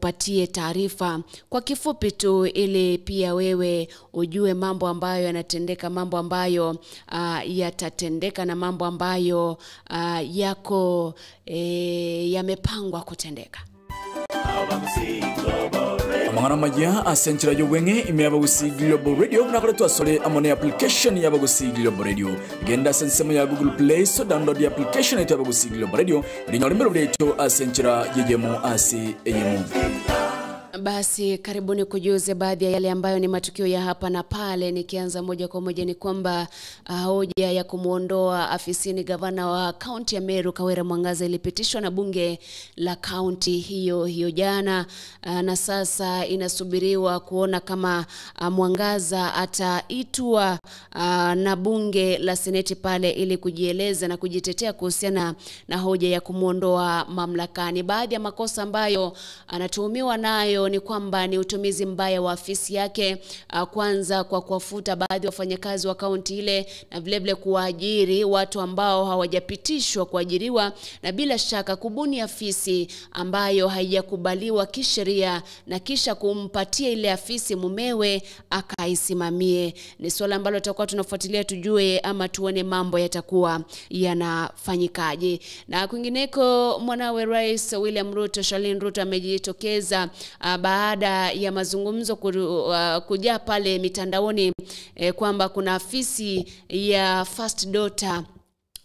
patie taarifa kwa kifupi tu, ili pia wewe ujue mambo ambayo yanatendeka, mambo ambayo yatatendeka na mambo ambayo yako yamepangwa kutendeka. Amangana majia asenchira yobwenge imeyaba gusi Global Radio nakore twasole amone application yaba gusi Global Radio genda sensemo ya Google Play so download the application yaba gusi Global Radio linyolemero leto asenchira yejemo asi eyemu. Basi karibuni kujuze baadhi ya yale ambayo ni matukio ya hapa na pale. Nikianza moja kwa moja ni kwamba hoja ya kumuondoa afisini gavana wa kaunti ya Meru Kawere Mwangaza ilipitishwa na bunge la kaunti hiyo jana, na sasa inasubiriwa kuona kama Mwangaza ataitwa na bunge la seneti pale ili kujieleza na kujitetea kuhusiana na hoja ya kumuondoa mamlakani. Baadhi ya makosa ambayo anatuhumiwa nayo ni kwamba ni utumizi mbaya wa afisi yake, kwanza kwa kuwafuta baadhi ya wafanyakazi wa kaunti ile na vile vile kuajiri watu ambao hawajapitishwa kuajiriwa, na bila shaka kubuni afisi ambayo haijakubaliwa kisheria na kisha kumpatia ile afisi mumewe akaisimamie. Ni swala ambalo tutakuwa tunafuatilia tujue ama tuone mambo yatakuwa yanafanyikaje. Na kwingineko, mwanawe Rais William Ruto, Charlene Ruto, amejitokeza baada ya mazungumzo kujaa pale mitandaoni kwamba kuna afisi ya first daughter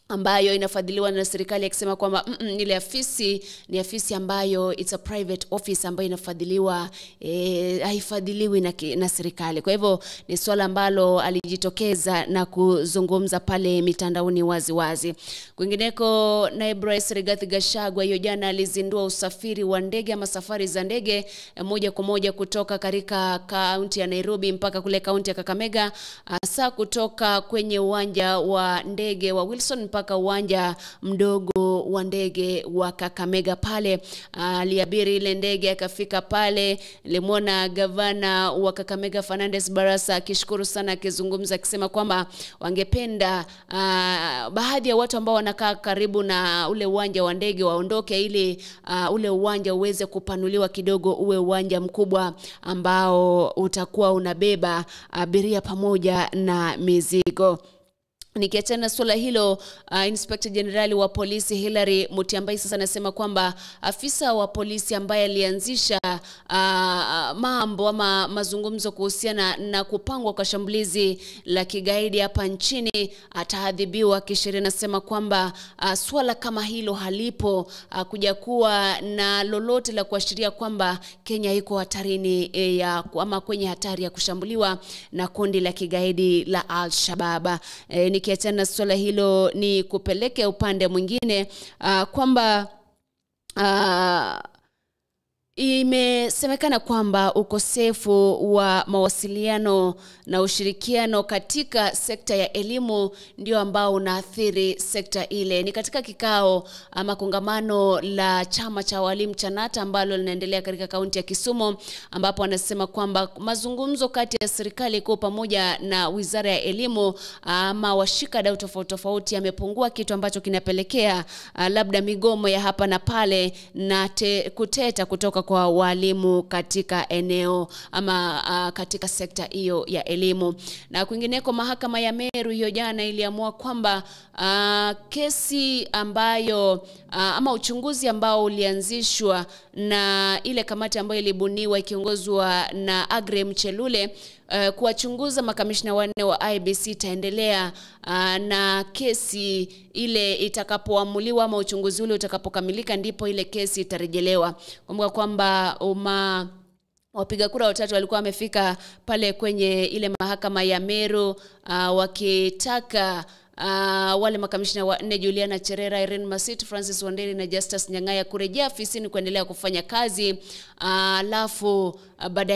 ambayo inafadhiliwa na serikali, akisema kwamba ile afisi ni afisi ambayo it's a private office ambayo inafadhiliwa, haifadhiliwi na serikali. Kwa hivyo ni swala ambalo alijitokeza na kuzungumza pale mitandaoni wazi. Kwingineko, naibu rais Rigathi Gachagua hiyo jana alizindua usafiri wa ndege ama safari za ndege moja kwa moja kutoka katika kaunti ya Nairobi mpaka kule kaunti ya Kakamega, hasa kutoka kwenye uwanja wa ndege wa Wilson mpaka uwanja mdogo wa ndege wa Kakamega pale. Aliabiri ile ndege akafika pale. Nilimwona gavana wa Kakamega Fernandez Barasa akishukuru sana, akizungumza akisema kwamba wangependa baadhi ya watu ambao wanakaa karibu na ule uwanja wa ndege waondoke ili ule uwanja uweze kupanuliwa kidogo uwe uwanja mkubwa ambao utakuwa unabeba abiria pamoja na mizigo. Nikiachana swala hilo, Inspector General wa polisi Hilary Mutyambai sasa anasema kwamba afisa wa polisi ambaye alianzisha mambo ama mazungumzo kuhusiana na kupangwa kwa shambulizi la kigaidi hapa nchini ataadhibiwa kisheria. Anasema kwamba swala kama hilo halipo, kuja kuwa na lolote la kuashiria kwamba Kenya iko hatarini ama kwenye hatari ya kushambuliwa na kundi la kigaidi la Al-Shabaab. Nikiachana swala hilo ni kupeleke upande mwingine kwamba imesemekana kwamba ukosefu wa mawasiliano na ushirikiano katika sekta ya elimu ndio ambao unaathiri sekta ile. Ni katika kikao ama kongamano la chama cha walimu cha NATA ambalo linaendelea katika kaunti ya Kisumu, ambapo anasema kwamba mazungumzo kati ya serikali kuu pamoja na wizara ya elimu ama washikadau tofauti yamepungua, kitu ambacho kinapelekea labda migomo ya hapa na pale na kuteta kutoka kwa walimu katika eneo ama katika sekta hiyo ya elimu. Na kwingineko, mahakama ya Meru hiyo jana iliamua kwamba kesi ambayo ama uchunguzi ambao ulianzishwa na ile kamati ambayo ilibuniwa ikiongozwa na Agre Mchelule kuwachunguza makamishna wanne wa IBC itaendelea na kesi ile itakapoamuliwa ama uchunguzi ule utakapokamilika ndipo ile kesi itarejelewa. Kumbuka kwamba wapiga kura watatu walikuwa wamefika pale kwenye ile mahakama ya Meru wakitaka wale makamishna wanne Juliana Cherera, Irene Masit, Francis Wanderi na Justus Nyang'aya kurejea afisini kuendelea kufanya kazi, alafu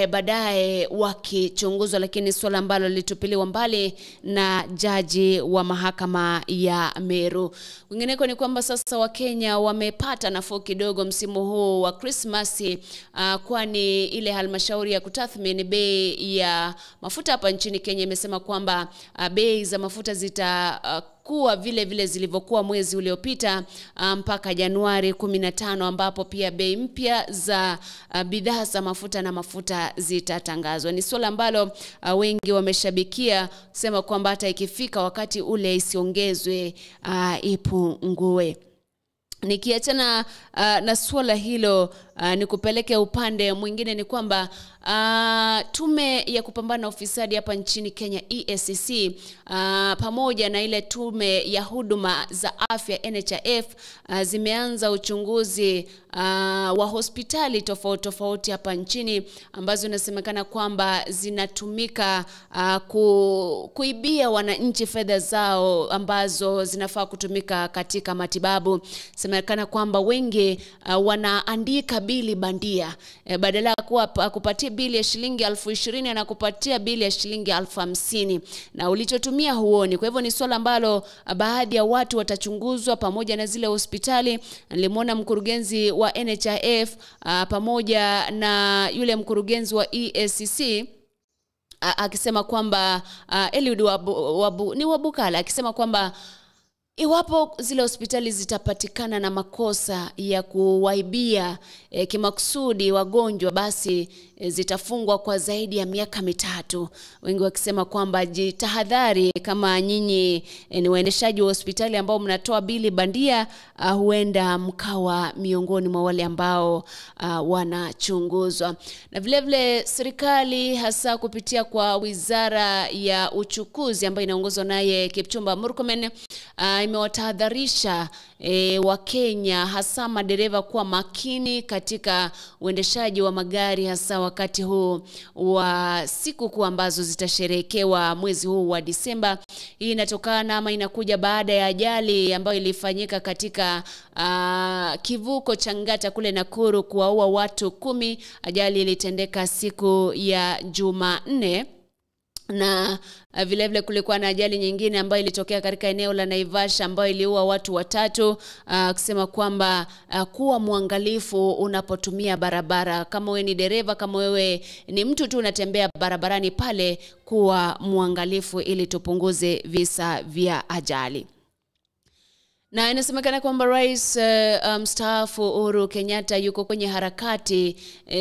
baadaye wakichunguzwa, lakini swala ambalo litupiliwa mbali na jaji wa mahakama ya Meru. Kwingineko ni kwamba sasa Wakenya wamepata nafuu kidogo msimu huu wa Krismasi, kwani ile halmashauri ya kutathmini bei ya mafuta hapa nchini Kenya imesema kwamba bei za mafuta kuwa vile vile zilivyokuwa mwezi uliopita mpaka Januari 15, ambapo pia bei mpya za bidhaa za mafuta na mafuta zitatangazwa. Ni swala ambalo wengi wameshabikia, sema kwamba hata ikifika wakati ule isiongezwe, ipungue. Nikiachana na swala hilo, nikupeleke upande mwingine. Ni kwamba tume ya kupambana na ufisadi hapa nchini Kenya, EACC, pamoja na ile tume ya huduma za afya NHIF, zimeanza uchunguzi wa hospitali tofauti tofauti hapa nchini ambazo inasemekana kwamba zinatumika kuibia wananchi fedha zao ambazo zinafaa kutumika katika matibabu. Semekana kwamba wengi wanaandika bili bandia, badala ya kupatia bili ya shilingi 20,000 na kupatia bili ya shilingi 50,000, na ulichotumia huoni. Kwa hivyo ni swala ambalo baadhi ya watu watachunguzwa pamoja na zile hospitali. Nilimwona mkurugenzi wa NHIF pamoja na yule mkurugenzi wa EACC akisema kwamba Eliud Wabukala akisema kwamba iwapo zile hospitali zitapatikana na makosa ya kuwaibia kimakusudi wagonjwa, basi zitafungwa kwa zaidi ya miaka 3. Wengi wakisema kwamba jitahadhari kama nyinyi ni waendeshaji wa hospitali ambao mnatoa bili bandia, huenda mkawa miongoni mwa wale ambao wanachunguzwa. Na vile vile serikali hasa kupitia kwa Wizara ya Uchukuzi ambayo inaongozwa naye Kipchumba Murkomen, imewatahadharisha wa Kenya hasa madereva kuwa makini katika uendeshaji wa magari, hasa wakati huu wa siku kuu ambazo zitasherekewa mwezi huu wa Disemba. Hii inatokana ama inakuja baada ya ajali ambayo ilifanyika katika kivuko cha Ngata kule Nakuru kuwaua watu 10. Ajali ilitendeka siku ya Jumanne. Na vile vile kulikuwa na ajali nyingine ambayo ilitokea katika eneo la Naivasha ambayo iliua watu 3, kusema kwamba kuwa mwangalifu unapotumia barabara. Kama wewe ni dereva, kama wewe ni mtu tu unatembea barabarani pale, kuwa mwangalifu ili tupunguze visa vya ajali. Na inasemekana kwamba Rais mstaafu Uhuru Kenyatta yuko kwenye harakati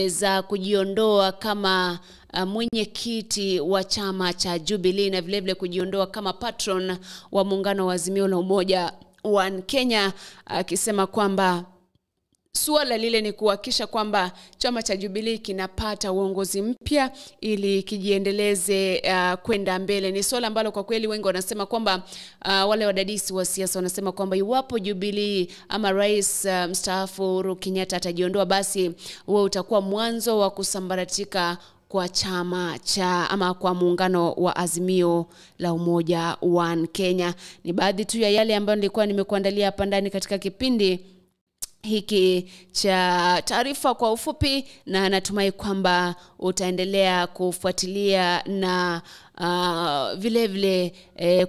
za kujiondoa kama mwenyekiti wa chama cha Jubilee na vile vile kujiondoa kama patron wa muungano wa Azimio la Umoja wa Kenya, akisema kwamba suala lile ni kuhakikisha kwamba chama cha Jubilee kinapata uongozi mpya ili kijiendeleze kwenda mbele. Ni swala ambalo kwa kweli wengi wanasema kwamba wale wadadisi wa siasa wanasema kwamba iwapo Jubilee ama Rais mstaafu Uhuru Kenyatta atajiondoa, basi huo utakuwa mwanzo wa kusambaratika kwa chama cha ama kwa muungano wa Azimio la Umoja wa Kenya. Ni baadhi tu ya yale ambayo nilikuwa nimekuandalia hapa ndani katika kipindi hiki cha taarifa kwa ufupi, na natumai kwamba utaendelea kufuatilia na vile vile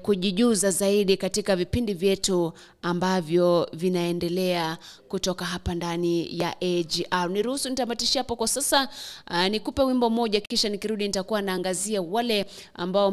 kujijuza zaidi katika vipindi vyetu ambavyo vinaendelea kutoka hapa ndani ya AGR. Niruhusu nitamatishia hapo kwa sasa, nikupe wimbo mmoja kisha nikirudi nitakuwa naangazia wale ambao